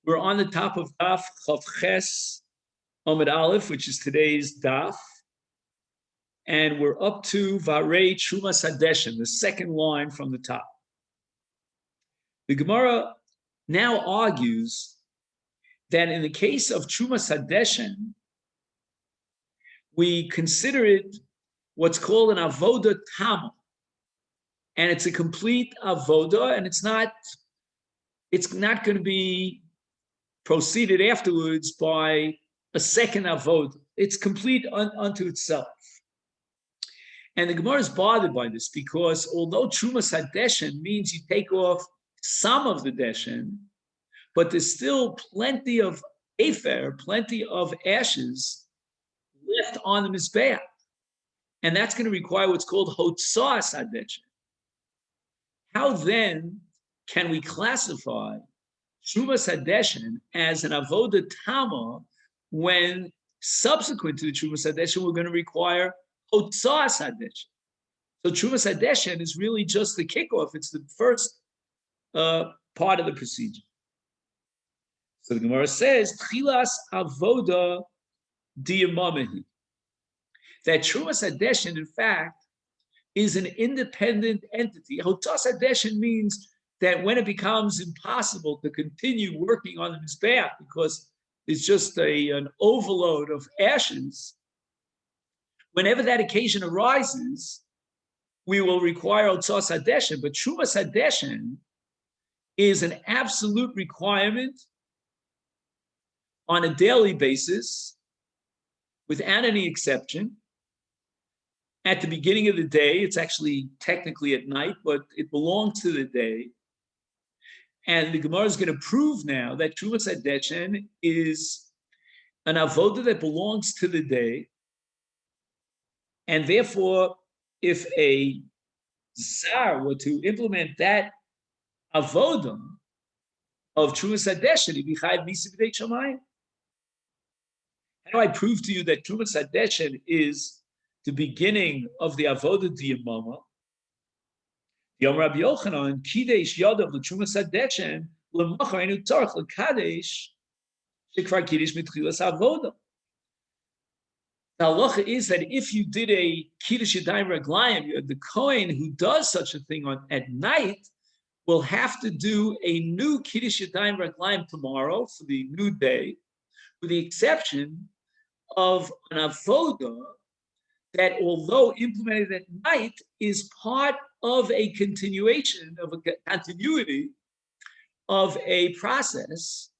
We're on the top of Daf Chav Ches Amud Aleph, which is today's Daf, and we're up to Varei Trumas Hadeshen, the second line from the top. The Gemara now argues that in the case of Trumas Hadeshen, we consider it what's called an avoda tama, and it's a complete avoda, and it's not going to be proceeded afterwards by a second avoda. It's complete unto itself. And the Gemara is bothered by this because although Trumas Hadeshen means you take off some of the deshen, but there's still plenty of afer, plenty of ashes left on the Mizbeach. And that's going to require what's called Hotzas Hadeshen. How then can we classify Trumas Hadeshen as an avoda tama when subsequent to the Trumas Hadeshen we're going to require Hotzas Hadeshen? So Trumas Hadeshen is really just the kickoff. It's the first part of the procedure. So the Gemara says, Tchilas avoda diyamamehi. That Trumas Hadeshen, in fact, is an independent entity. Hotzas Hadeshen means that when it becomes impossible to continue working on the Mizbeach because it's just an overload of ashes, whenever that occasion arises, we will require Hotzas Hadeshen. But Trumas Hadeshen is an absolute requirement on a daily basis, without any exception. At the beginning of the day, it's actually technically at night, but it belongs to the day. And the Gemara is going to prove now that Trumas Hadeshen is an avoda that belongs to the day. And therefore, if a zar were to implement that avoda of Trumas Hadeshen, he'd be chayav misa b'dei shamayim. How do I prove to you that Trumas Hadeshen is the beginning of the avoda diyamama? Yom Rabbi Yochanan, kidesh yadav l'Trumas Hadeshen l'machar enu tzarich l'kadesh shekvar kiddush mitchilas avoda. The halacha is that if you did a kiddush yadayim raglayim, the kohen who does such a thing at night will have to do a new kiddush yadayim raglayim tomorrow for the new day, with the exception of an avoda that, although implemented at night, is part of a continuation, of a continuity of a process.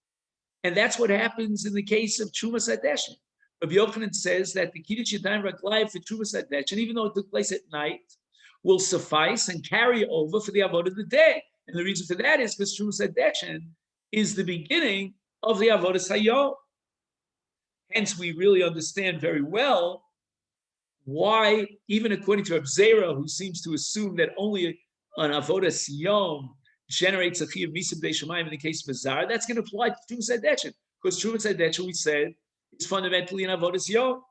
And that's what happens in the case of Trumas Hadeshen. Rabbi Yochanan says that the Kiddush Yadayim Raglayim for Trumas Hadeshen, even though it took place at night, will suffice and carry over for the avodah of the day. And the reason for that is because Trumas Hadeshen is the beginning of the avodah hayom. Hence, we really understand very well why, even according to Reb Zera, who seems to assume that only an avodas yom generates a chiyuv misa b'dei shamayim in the case of a zar, that's going to apply to Trumas Hadeshen, because Trumas Hadeshen, we said, is fundamentally an avodas yom.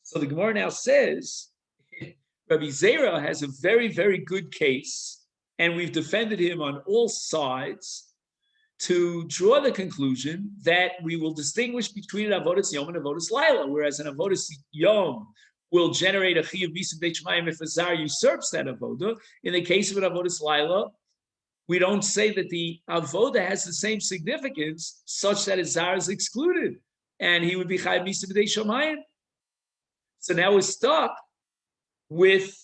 So the Gemara now says, Rabbi Zera has a very, very good case, and we've defended him on all sides, to draw the conclusion that we will distinguish between an avodas yom and avodas laila, whereas an avodas yom will generate a chiyuv misa b'dei shamayim if a zar usurps that avoda. In the case of an avodas laila, we don't say that the avoda has the same significance such that a zar is excluded, and he would be chayav misa b'dei shamayim. So now we're stuck with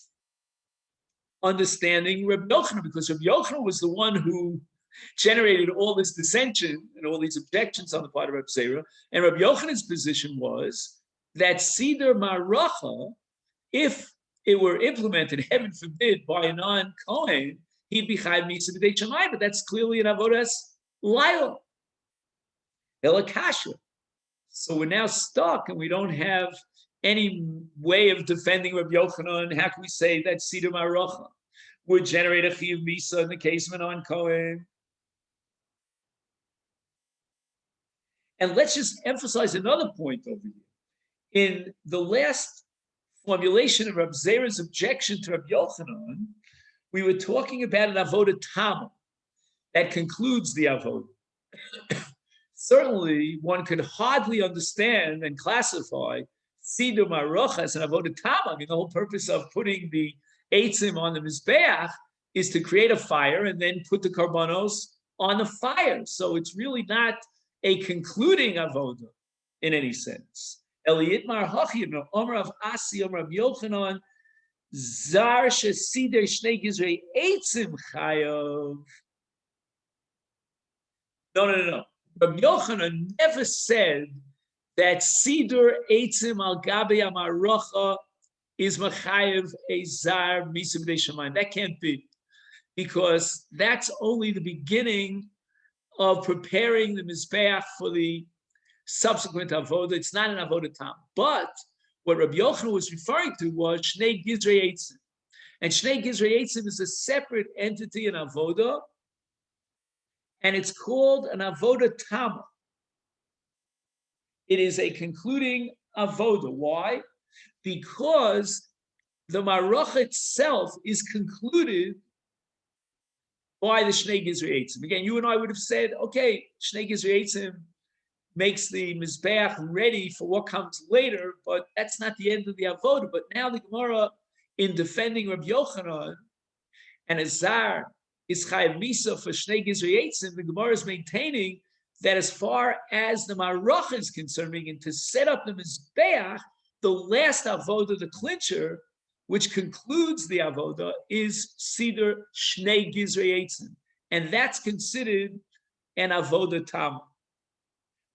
understanding Reb Yochanan, because Reb Yochanan was the one who generated all this dissension and all these objections on the part of Reb Zera. And Reb Yochanan's position was that Siddur Maracha, if it were implemented, heaven forbid, by a non-Kohen, he'd be chayav misa b'dei shamayim, but that's clearly an avodas laila, elakasha. So we're now stuck, and we don't have any way of defending Reb Yochanan. How can we say that Siddur Maracha would generate a chiyuv misa in the case of a non-Kohen? And let's just emphasize another point over here. In the last formulation of Reb Zera's objection to Reb Yochanan, we were talking about an avoda tama, that concludes the avodah. Certainly, one could hardly understand and classify Sidur Marocha as an avodah tama. I mean, the whole purpose of putting the eitzim on the mizbeach is to create a fire and then put the karbanos on the fire. So it's really not a concluding avodah in any sense. Eliyitmar Hachim, Omer of Asi, Omer of Yochanan, Zar Shesider Shnei Gizrei Eitzim Chayav. No. Rabbi Yochanan never said that Sidur Eitzim Al Gabe Amarocha is Machayev a Zar Misa B'dei Shamayim. That can't be, because that's only the beginning of preparing the Mizbeach for the subsequent avodah. It's not an avodah tam. But what Rabbi Yochanan was referring to was Shnei Gizrei Eitzim. And Shnei Gizrei Eitzim is a separate entity in avodah, and it's called an avodah tama. It is a concluding avodah. Why? Because the maroch itself is concluded by the Shnei Gizrei Eitzim. Again, you and I would have said, okay, Shnei Gizrei Eitzim makes the Mizbeach ready for what comes later, but that's not the end of the avodah. But now the Gemara, in defending Rabbi Yochanan and Azar is Chayav Misa for Shnei Gizrei Eitzim, the Gemara is maintaining that as far as the Maroch is concerned, and to set up the Mizbeach, the last avodah, the clincher, which concludes the avodah, is Sidur Shnei Gizrei Eitzim, and that's considered an avodah tam.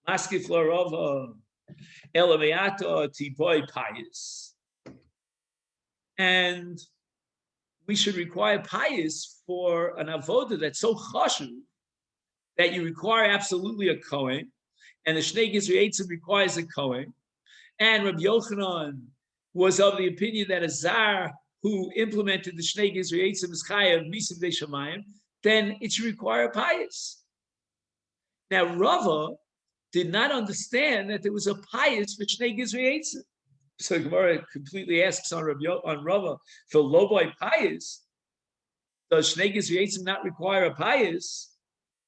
Maskif Larova Elameata Tiboy Pious. And we should require pious for an avodah that's so chashuv that you require absolutely a kohen, and the Shnei Gizrei Eitzim requires a kohen. And Rabbi Yochanan was of the opinion that a zar who implemented the Shnei Gizrei Eitzim is chayav misa b'dei shamayim, then it should require a pious. Now Rava did not understand that there was a pious for Shnei Gizrei Eitzim. So Gemara completely asks on Rava, for Loboi pious, does Shnei Gizrei Eitzim not require a pious?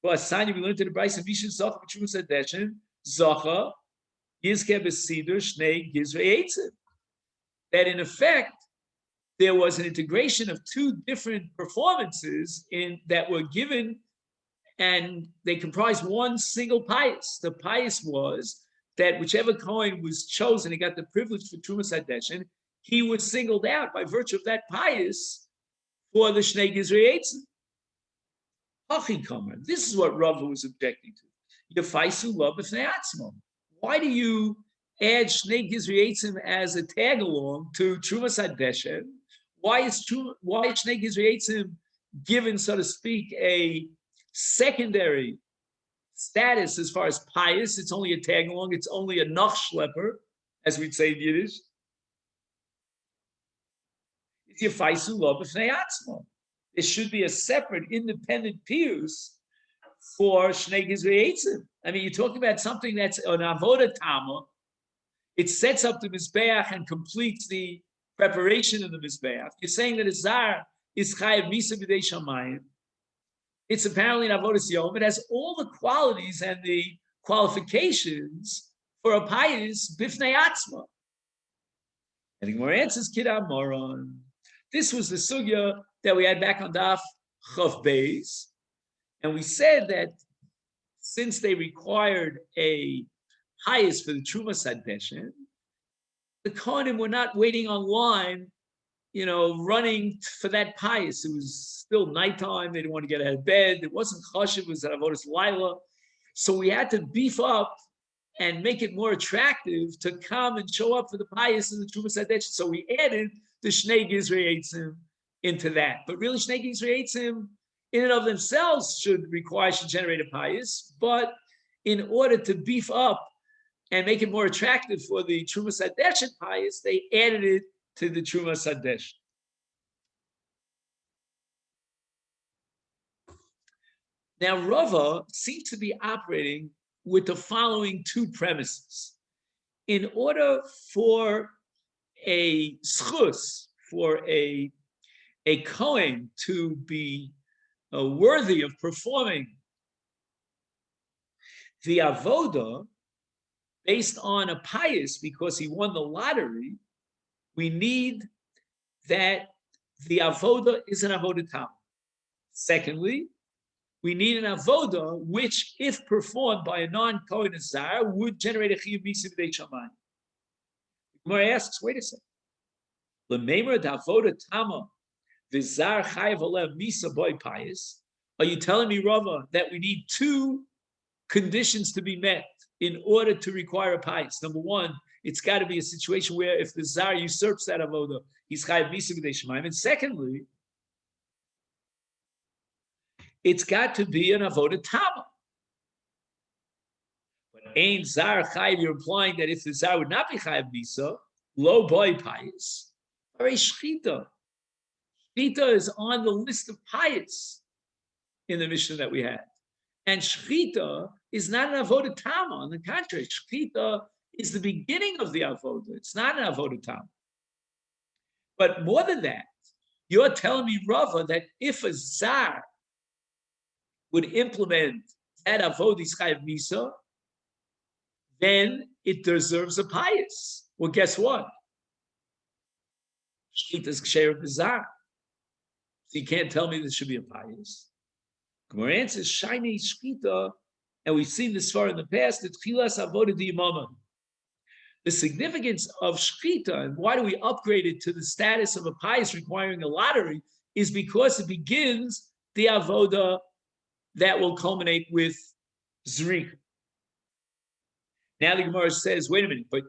Well, Asanya, we learned in the Bryce of Vishin Zocha B'Trumas Hadeshin, Zocha, Yizke B'Sidur Shnei Gizrei Eitzim. That in effect, there was an integration of two different performances that were given, and they comprised one single pious. The pious was that whichever Kohen was chosen, he got the privilege for Trumas Hadeshin, he was singled out by virtue of that pious for the Shnei Gizrei Eitzim. This is what Rava was objecting to. Yefaisu lo b'fnei atzmo. Why do you add Shnei Gizrei Eitzim as a tag along to Trumas Hadeshin? Why is Shnei Gizrei Eitzim given, so to speak, a secondary status as far as pious? It's only a tag along. It's only a noch schlepper, as we'd say in Yiddish. It's Yefaisu lo b'fnei atzmo. There should be a separate, independent piyus for Shnei Gizrei Eitzim. I mean, you're talking about something that's an avodah tama. It sets up the mizbeach and completes the preparation of the mizbeach. You're saying that a zar is chayav misa b'dei shamayim. It's apparently an avodas yom. It has all the qualities and the qualifications for a pious bifnei atzma. And the Gemara answers Kidam Moron. This was the sugya that we had back on Daf Chav Beis, and we said that since they required a pious for the Trumas Hadeshin, the Kohanim were not waiting online, running for that pious. It was still nighttime. They didn't want to get out of bed. It wasn't chashiv. It was an avodas laila. So we had to beef up and make it more attractive to come and show up for the pious in the Trumas Hadeshin. So we added the Shnei Gizrei Eitzim into that. But really, Shnei Gizrei Eitzim in and of themselves should generate a pious, but in order to beef up and make it more attractive for the Trumas Hadeshin pious, they added it to the Trumas Hadeshin. Now, Rava seems to be operating with the following two premises. In order for a schus, for a Kohen to be worthy of performing the avoda based on a pious because he won the lottery, we need that the avoda is an avoda tam. Secondly, we need an avoda which, if performed by a non-Kohen Zar, would generate a chiyuv misa b'dei shamayim. Gemara asks, wait a second. L'meimer d'avoda tama v'zar chayav aleh misa boy pious. Are you telling me, Rava, that we need two conditions to be met in order to require a pious? Number one, it's got to be a situation where if the Zar usurps that avoda, he's chayav misa b'dei shamayim. And secondly, it's got to be an avoda tama. But ain Zar chayav, you're implying that if the Zar would not be chayav misa, lo boy pious, or a shchita. Shchita is on the list of pious in the Mishnah that we had. And shchita is not an avoda tama. On the contrary, shchita is the beginning of the avoda. It's not an avoda tama. But more than that, you're telling me, Rava, that if a Zar would implement that avoda chayav misa, then it deserves a pious. Well, guess what? Shchita is ksher of the Zar. So you can't tell me there should be a pious. Gemara answers, Shainei Shchita, and we've seen this far in the past, it's Chilas Avoda di Yoma. The significance of Shchita, and why do we upgrade it to the status of a pious requiring a lottery, is because it begins the Avoda that will culminate with Zrika. Now the Gemara says, wait a minute, but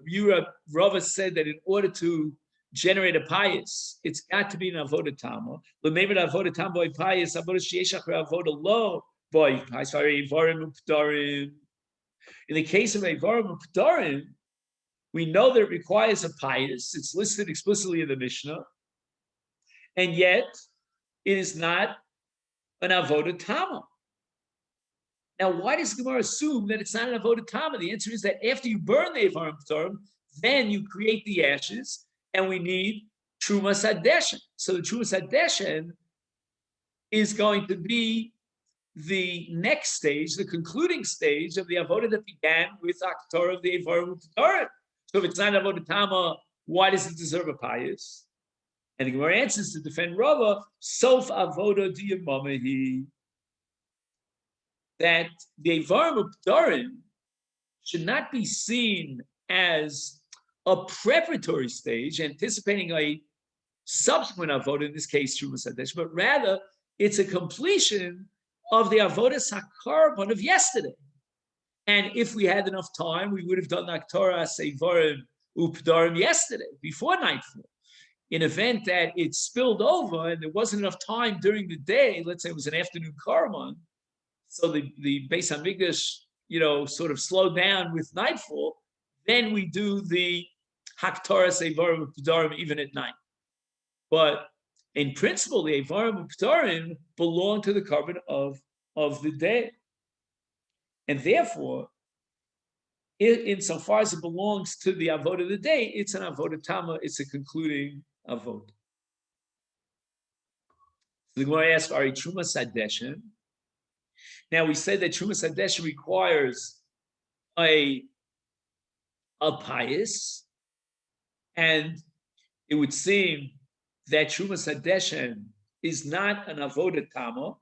Rava said that in order to generate a pious, it's got to be an avoda tama. But maybe an avoda tama boy pious, avoda sheyeshach avoda lo boy pious. In the case of evarim updarim, we know that it requires a pious. It's listed explicitly in the Mishnah, and yet it is not an avoda tama. Now, why does Gemara assume that it's not an avoda tama? The answer is that after you burn the evarim updarim, then you create the ashes. And we need Trumas Hadeshen. So the Trumas Hadeshen is going to be the next stage, the concluding stage of the avodah that began with Aktor of the Evarim Updarim. So if it's not avodah tama, why does it deserve a pious? And the Gemara answers to defend Rava, Sof avodah diyamamahi, that the Evarim Updarim should not be seen as a preparatory stage, anticipating a subsequent avoda, in this case, Trumas Hadesh, but rather it's a completion of the avoda sakarban of yesterday. And if we had enough time, we would have done Aktora Sevarim Updarim yesterday, before nightfall. In event that it spilled over and there wasn't enough time during the day, let's say it was an afternoon karman, so the Beis Hamikdash, sort of slowed down with nightfall, then we do the Haktorah Evarim Updarim even at night. But in principle, the Evarim Updarim belong to the carbon of the day. And therefore, insofar as it belongs to the Avodah of the day, it's an Avodah Tama, it's a concluding Avodah. So the Gemara asks, Ari Trumas Hadeshen. Now we said that Trumas Hadeshen requires a pious, and it would seem that Trumas Hadeshen is not an avoda tama.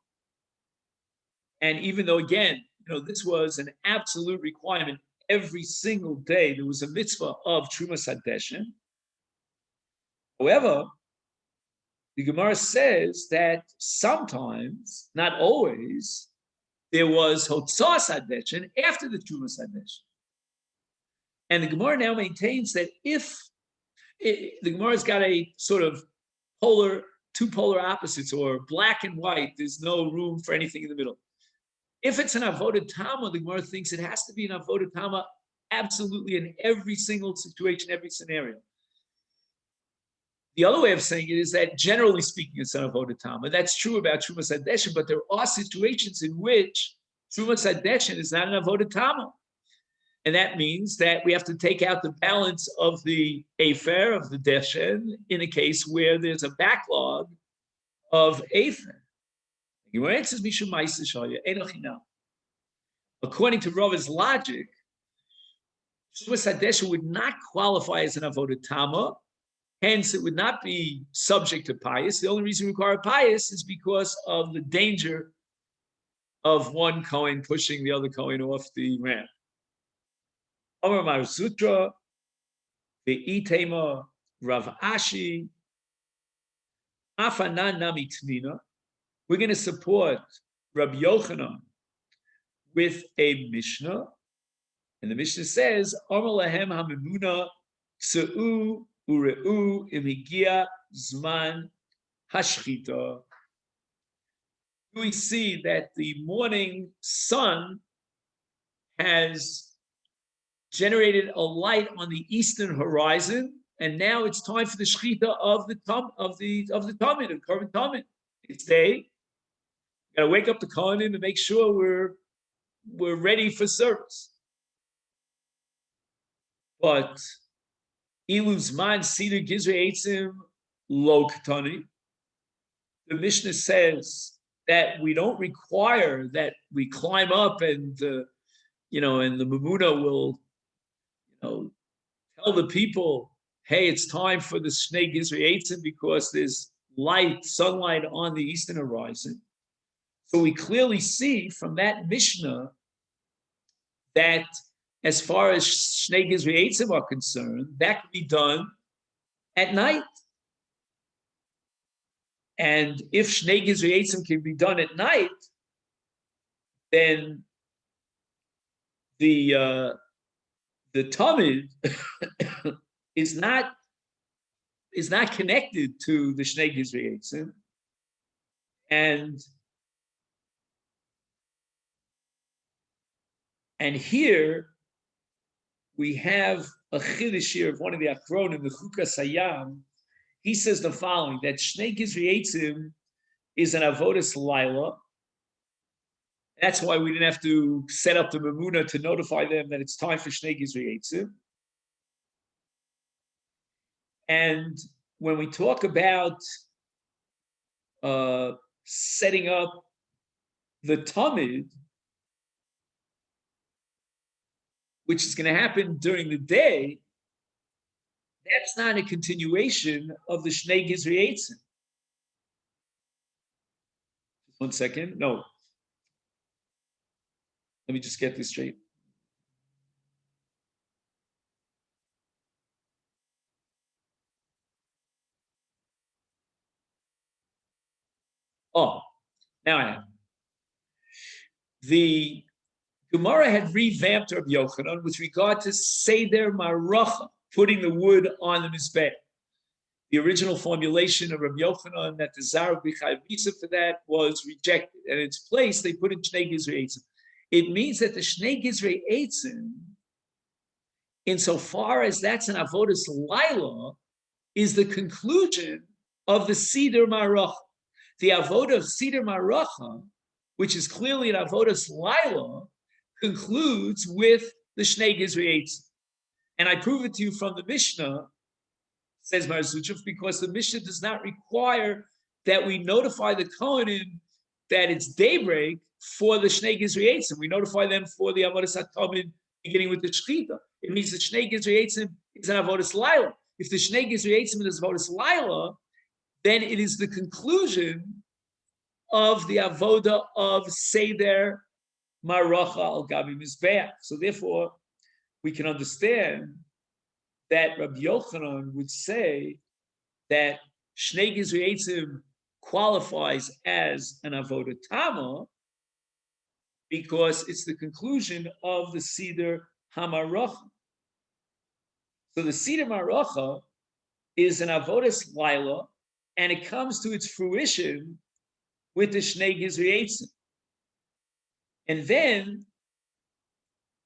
And even though, again, this was an absolute requirement every single day, there was a mitzvah of Trumas Hadeshen. However, the Gemara says that sometimes, not always, there was Hotzas Hadeshen after the Trumas Hadeshen. And the Gemara now maintains that if the Gemara's got a sort of two polar opposites, or black and white, there's no room for anything in the middle. If it's an avodah tama, the Gemara thinks it has to be an avodah tama absolutely in every single situation, every scenario. The other way of saying it is that, generally speaking, it's an avodah tama. That's true about Trumas Hadeshen, but there are situations in which Trumas Hadeshen is not an avodah tama. And that means that we have to take out the balance of the Afer, of the Deshen, in a case where there's a backlog of Afer. Gemara answers Mishum Ma'aser Shaya, Enoch Hinam. According to Rava's logic, Shuvas Hadesha would not qualify as an avodah tama. Hence, it would not be subject to pious. The only reason we require pious is because of the danger of one Kohen pushing the other Kohen off the ramp. Amar Mar Sutra, Ve'itema, Rav Ashi, Afanan Nami Tnina. We're going to support Rabbi Yochanan with a Mishnah. And the Mishnah says, Amar Lahem HaMemuna Tse'u Ureu Imigia Zman Hashchita. We see that the morning sun has generated a light on the eastern horizon, and now it's time for the shechita of the tamid of korban tamid. It's day. Got to wake up the kohanim and make sure we're ready for service. But Iluz man seder gizrei eitzim lo ketani. The Mishnah says that we don't require that we climb up and and the Mamuna will tell the people, hey, it's time for the Shnei Gizrei Eitzim because there's sunlight on the eastern horizon. So we clearly see from that Mishnah that as far as Shnei Gizrei Eitzim are concerned, that can be done at night. And if Shnei Gizrei Eitzim can be done at night, then the tamid is not connected to the Shnei Gizrei Eitzim, and here we have a chiddush here of one of the achronim, the Chukas Hayam. He says the following, that Shnei Gizrei Eitzim is an avodas laila. That's why we didn't have to set up the Mamuna to notify them that it's time for Shnei Gizrei Eitzim. And when we talk about setting up the tamid, which is going to happen during the day, that's not a continuation of the Shnei Gizrei Eitzim. Just 1 second. No. Let me just get this straight. Oh, now I have. The Gemara had revamped Rabbi Yochanan with regard to Seder Maracha, putting the wood on the Mizbeh. The original formulation of Rabbi Yochanan that the Zara B'chai Visa for that was rejected. And in its place, they put in Shnei Gizrei Eitzim. It means that the Shnei Gizrei Eitzim, insofar as that's an Avodas Laila, is the conclusion of the Seder Maracha. The Avodah of Seder Maracha, which is clearly an Avodas Laila, concludes with the Shnei Gizrei Eitzim. And I prove it to you from the Mishnah, says Mar Zutrav, because the Mishnah does not require that we notify the Kohanim that it's daybreak for the Shnei Gizrei Eitzim. We notify them for the Avodas HaTamid beginning with the Shechita. It means the Shnei Gizrei Eitzim is an Avodas Laila. If the Shnei Gizrei Eitzim is Avodas Laila, then it is the conclusion of the Avoda of Seder Maracha al Gabi Mizbeach. So therefore, we can understand that Rabbi Yochanan would say that Shnei Gizrei Eitzim qualifies as an Avodah Tama because it's the conclusion of the Seder HaMaracha. So the Seder Maracha is an Avodas Laila, and it comes to its fruition with the Shnei Gizrei Eitzim. And then,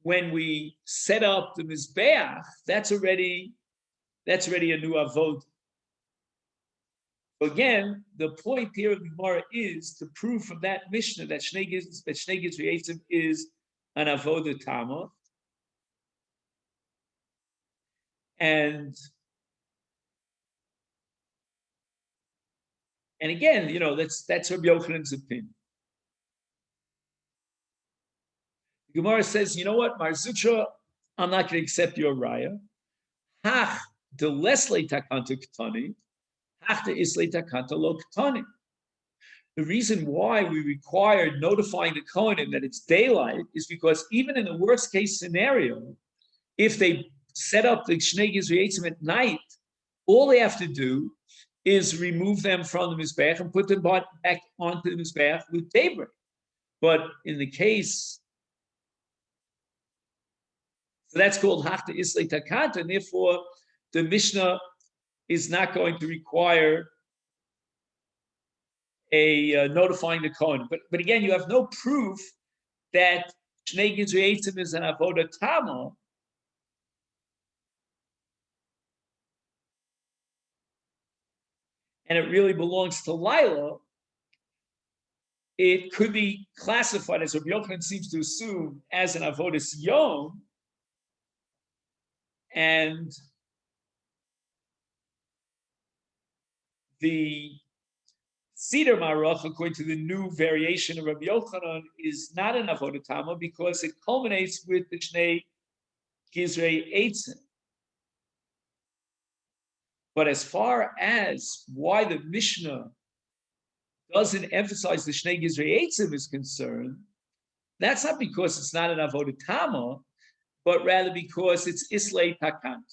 when we set up the Mizbeach, that's already a new Avodah. Again, the point here of the Gemara is to prove from that Mishnah that Shnei Gizrei Eitzim is an Avodah Tama. And again, that's Rabbi Yochanan's opinion. The Gemara says, you know what, Mar Zutra, I'm not going to accept your raya. Hach de lesle takanta ketani, hach de isle takanta lo ketani. The reason why we require notifying the Kohanim that it's daylight is because even in the worst case scenario, if they set up the Shnei Gizri at night, all they have to do is remove them from the Mizbeach and put them back onto the Mizbeach with daybreak. But in the case, so that's called Hachta Islay Takata, and therefore the Mishnah is not going to require a notifying the Kohen. But again, you have no proof that Shnei Gizri Eitzim is an Avodah Tama. And it really belongs to Lila. It could be classified, as Rabbi Yochanan seems to assume, as an Avodas Yom. And the Seder Maruch, according to the new variation of Rabbi Yochanan, is not an Avodah Tama because it culminates with the Shnei Gizrei Eitzim. But as far as why the Mishnah doesn't emphasize the Shnei Gizrei Eitzim is concerned, that's not because it's not an Avodah Tama, but rather because it's Islay Takant.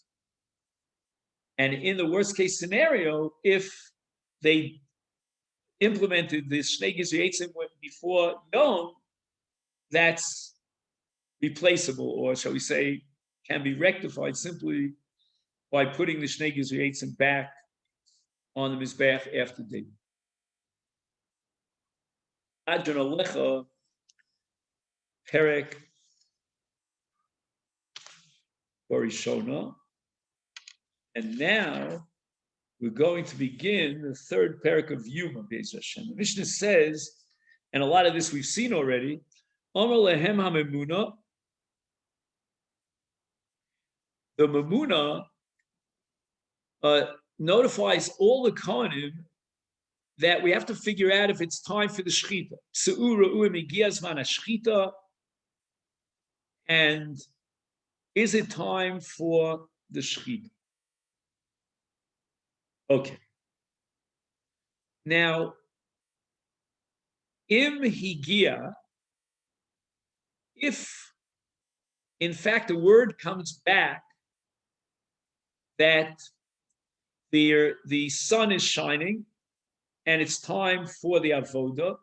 And in the worst case scenario, if they implemented the Shnei Gizrei Eitzim before Yom, that's replaceable, or shall we say, can be rectified simply by putting the Shnei Gizrei Eitzim back on the Mizbeach after day. Adjon Alecha, Perek Barishona. And now we're going to begin the third parak of Yoma, Be'ez Hashem. The Mishnah says, and a lot of this we've seen already, Omer lehem ha-memuna, the memuna notifies all the Kohanim that we have to figure out if it's time for the Shechita. And is it time for the Shechita? Okay. Now, im higia, if in fact the word comes back that the sun is shining and it's time for the avoda.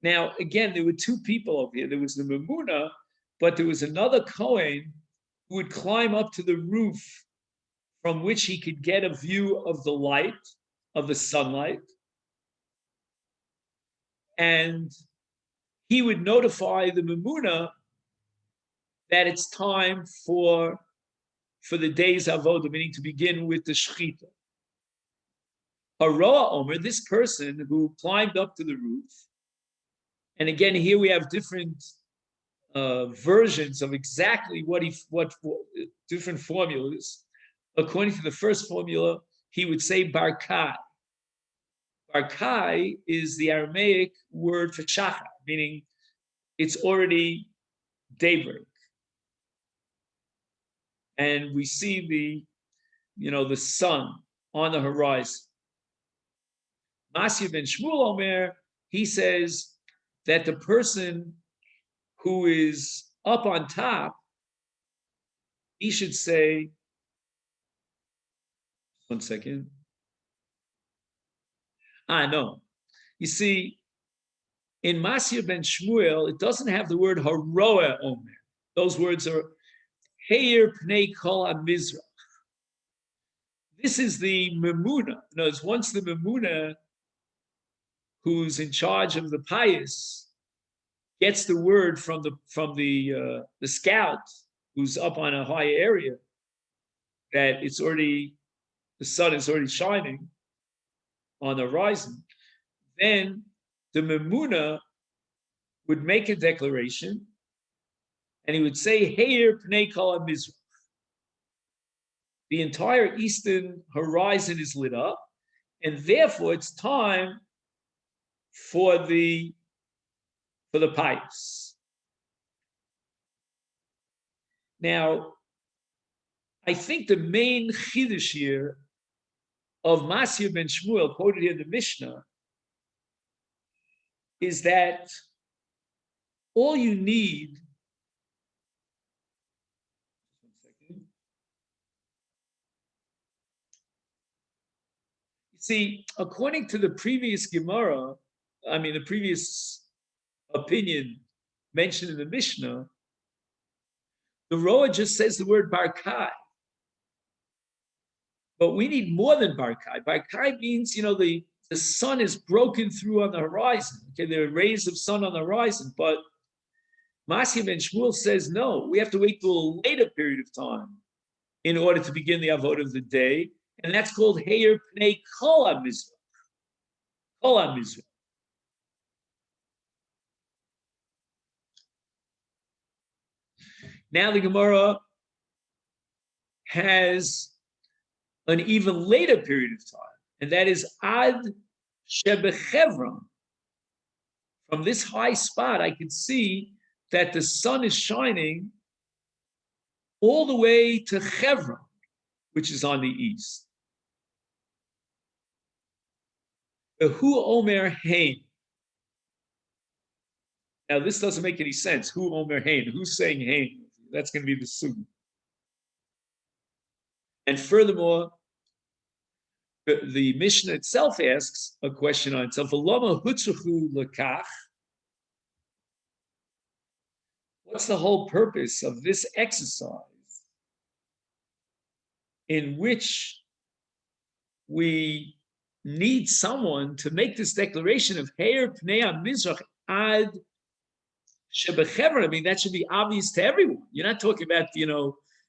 Now, again, there were two people over here. There was the Memuna, but there was another Kohen who would climb up to the roof from which he could get a view of the light, of the sunlight. And he would notify the Memuna that it's time for the day's avoda, meaning to begin with the shechita. Haroa Omer, this person who climbed up to the roof, and again, here we have different versions of exactly what different formulas. According to the first formula, he would say barkai. Barkai is the Aramaic word for shachar, meaning it's already daybreak. And we see the sun on the horizon. Masechet ben Shmuel Omer, he says that the person who is up on top, he should say, one second. No. You see, in Masechet ben Shmuel, it doesn't have the word haroa Omer. Those words are Heir Pnei Kol HaMizrach. This is the Memuna. In other words, once the Memuna, who's in charge of the pious, gets the word from the scout who's up on a high area that the sun is already shining on the horizon, then the Memuna would make a declaration. And he would say, Heir Pnei Kol HaMizrach. The entire eastern horizon is lit up, and therefore it's time for the pious. Now, I think the main chiddush here of Masir ben Shmuel, quoted here in the Mishnah, is that all you need. See, according to the previous Gemara, the previous opinion mentioned in the Mishnah, the Roa just says the word Barkai. But we need more than Barkai. Barkai means, the sun is broken through on the horizon. Okay, there are rays of sun on the horizon. But Masya ben Shmuel says, no, we have to wait till a later period of time in order to begin the Avod of the day. And that's called Heir Pnei Kol HaMizrach. Kol HaMizrach. Now the Gemara has an even later period of time, and that is Ad Shebechevron. From this high spot, I can see that the sun is shining all the way to Chevron, which is on the east. Hu Omer Hain. Now, this doesn't make any sense. Hu Omer Hain. Who's saying Hain? That's going to be the Sugi. And furthermore, the Mishnah itself asks a question on itself. What's the whole purpose of this exercise in which we need someone to make this declaration of Heir Pnei HaMizrach Ad Shebechevron? That should be obvious to everyone. You're not talking about,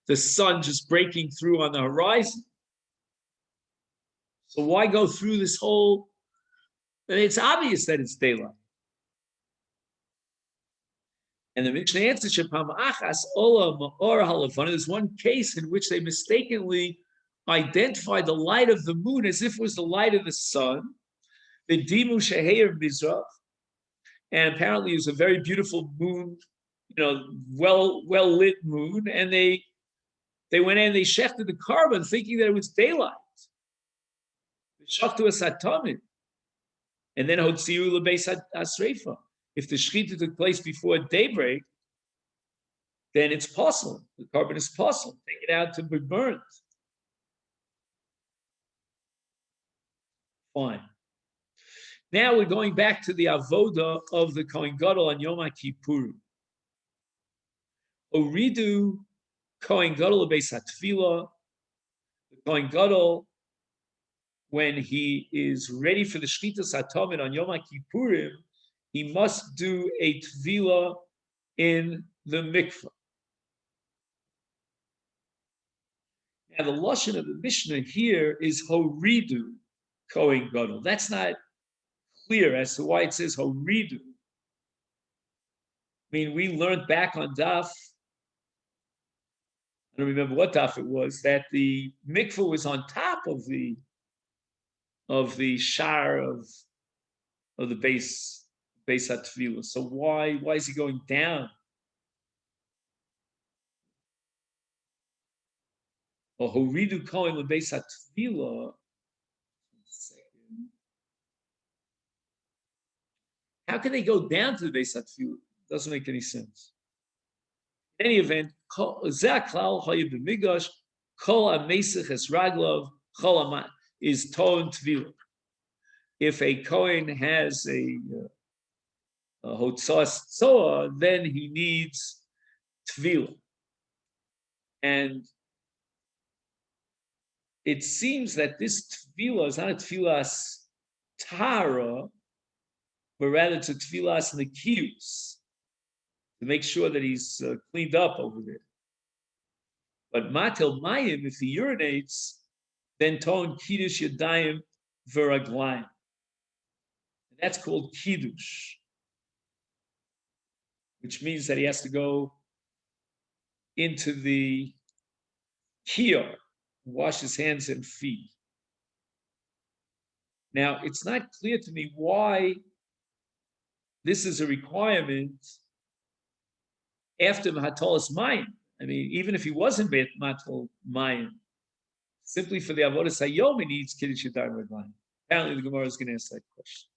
the sun just breaking through on the horizon. So why go through this whole? It's obvious that it's daylight. And the Mishnah answers, there's one case in which they mistakenly identified the light of the moon as if it was the light of the sun, the Dimu Sheheir Mizrach, and apparently it was a very beautiful moon, well lit moon, and they went in and they shechted the carbon thinking that it was daylight. Shachtu Asatamid, and then Hotziu Lebeis Asreifa. If the shechita took place before daybreak, then it's possible. The carbon is possible. Take it out to be burned. Fine. Now we're going back to the avoda of the Kohen Gadol on Yom Kippurim. Oridu Kohen Gadol Lebeis Hatfilah. The Kohen Gadol, when he is ready for the Shchitas HaTamid on Yom Kippurim, he must do a Tvilah in the mikveh. Now, the lashon of the Mishnah here is Horidu Kohen Gadol. That's not clear as to why it says Horidu. We learned back on Daf, I don't remember what daf it was, that the mikveh was on top of the shar of the base hatfilah. So why is he going down? Or horidu kohen the base hatfilah. How can they go down to the base hatfilah? Doesn't make any sense. In any event, zaklal hayib b'migash kol amesich es raglov kol is ton tvilah. If a Kohen has a hotzas tzoa, then he needs tvilah. And it seems that this tvilah is not a tvilas tara, but rather it's a tvilas nekiyus, to make sure that he's cleaned up over there. But matel mayim, if he urinates, then ton kiddush yadayim v'raglayim. That's called kiddush, which means that he has to go into the kiyar, wash his hands and feet. Now, it's not clear to me why this is a requirement after Mahatolas Mayim. I mean, even if he wasn't Matmal Mayim, simply for the Avodas Hayom, he needs Kiddush Yadayim Reglaim. Apparently, the Gemara is going to ask that question.